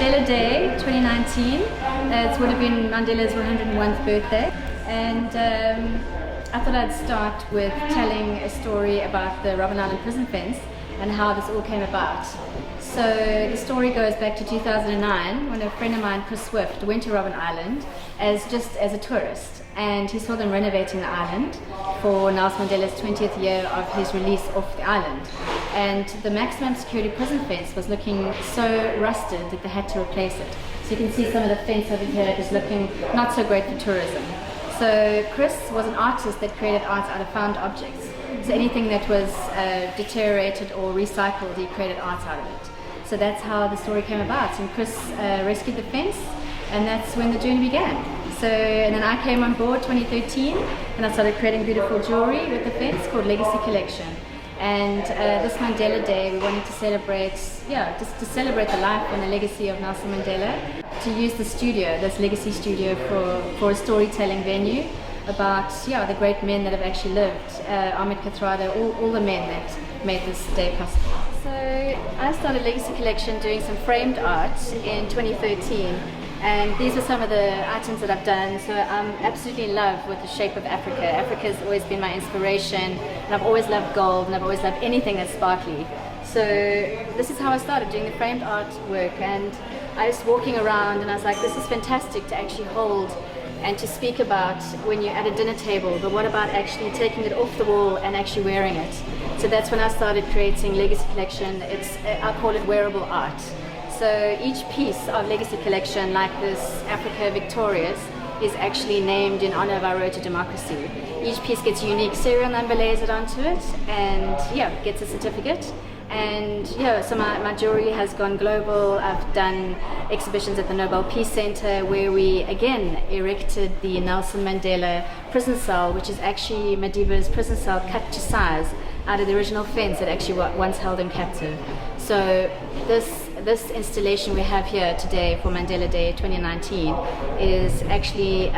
Mandela Day 2019. It would have been Mandela's 101st birthday, and I thought I'd start with telling a story about the Robben Island prison fence and how this all came about. So the story goes back to 2009 when a friend of mine, Chris Swift, went to Robben Island just as a tourist, and he saw them renovating the island for Nelson Mandela's 20th year of his release off the island. And the maximum security prison fence was looking so rusted that they had to replace it. So you can see some of the fence over here is looking not so great for tourism. So Chris was an artist that created art out of found objects. So anything that was deteriorated or recycled, he created art out of it. So that's how the story came about. And Chris rescued the fence, and that's when the journey began. So, and then I came on board 2013, and I started creating beautiful jewelry with the fence called Legacy Collection. And this Mandela Day, we wanted to celebrate, just to celebrate the life and the legacy of Nelson Mandela. To use the studio, this legacy studio, for a storytelling venue about the great men that have actually lived. Ahmed Kathrada, all the men that made this day possible. So I started Legacy Collection doing some framed art in 2013. And these are some of the items that I've done. So I'm absolutely in love with the shape of Africa. Africa's always been my inspiration, and I've always loved gold, and I've always loved anything that's sparkly. So this is how I started doing the framed artwork, and I was walking around and I was like, this is fantastic to actually hold and to speak about when you're at a dinner table, but what about actually taking it off the wall and actually wearing it? So that's when I started creating Legacy Collection. I call it wearable art. So each piece of Legacy Collection, like this Africa Victorious, is actually named in honor of our road to democracy. Each piece gets a unique serial number lasered onto it, and gets a certificate. And so my jewelry has gone global. I've done exhibitions at the Nobel Peace Center, where we again erected the Nelson Mandela prison cell, which is actually Madiba's prison cell cut to size out of the original fence that actually once held him captive. So this installation we have here today for Mandela Day 2019 is actually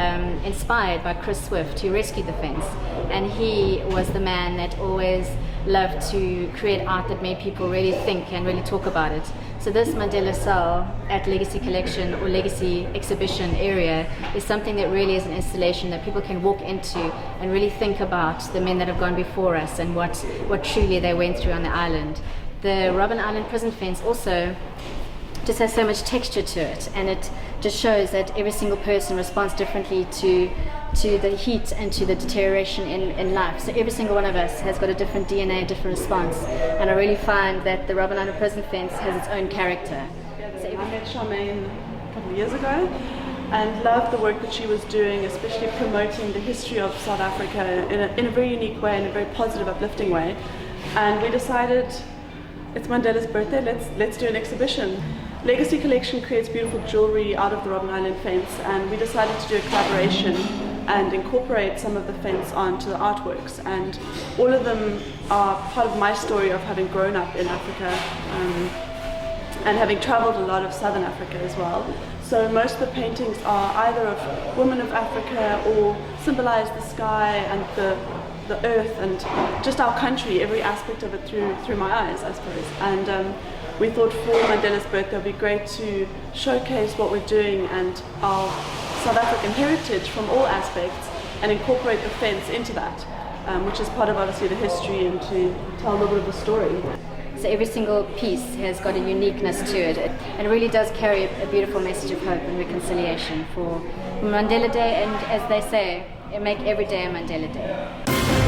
inspired by Chris Swift, who rescued the fence. And he was the man that always loved to create art that made people really think and really talk about it. So this Mandela cell at Legacy Collection or Legacy Exhibition area is something that really is an installation that people can walk into and really think about the men that have gone before us and what truly they went through on the island. The Robben Island prison fence also just has so much texture to it, and it just shows that every single person responds differently to the heat and to the deterioration in life. So every single one of us has got a different DNA, a different response, and I really find that the Robben Island prison fence has its own character. So I met Charmaine a couple of years ago and loved the work that she was doing, especially promoting the history of South Africa in a very unique way, in a very positive, uplifting way. And we decided, it's Mandela's birthday, let's do an exhibition. Legacy Collection creates beautiful jewelry out of the Robben Island fence, and we decided to do a collaboration and incorporate some of the fence onto the artworks. And all of them are part of my story of having grown up in Africa and having traveled a lot of Southern Africa as well. So most of the paintings are either of women of Africa or symbolize the sky and the earth and just our country, every aspect of it through my eyes, I suppose. And we thought for Mandela's birthday it would be great to showcase what we're doing and our South African heritage from all aspects and incorporate the fence into that, which is part of obviously the history, and to tell a little bit of the story. So every single piece has got a uniqueness to it. It really does carry a beautiful message of hope and reconciliation for Mandela Day, and as they say, make every day a Mandela Day.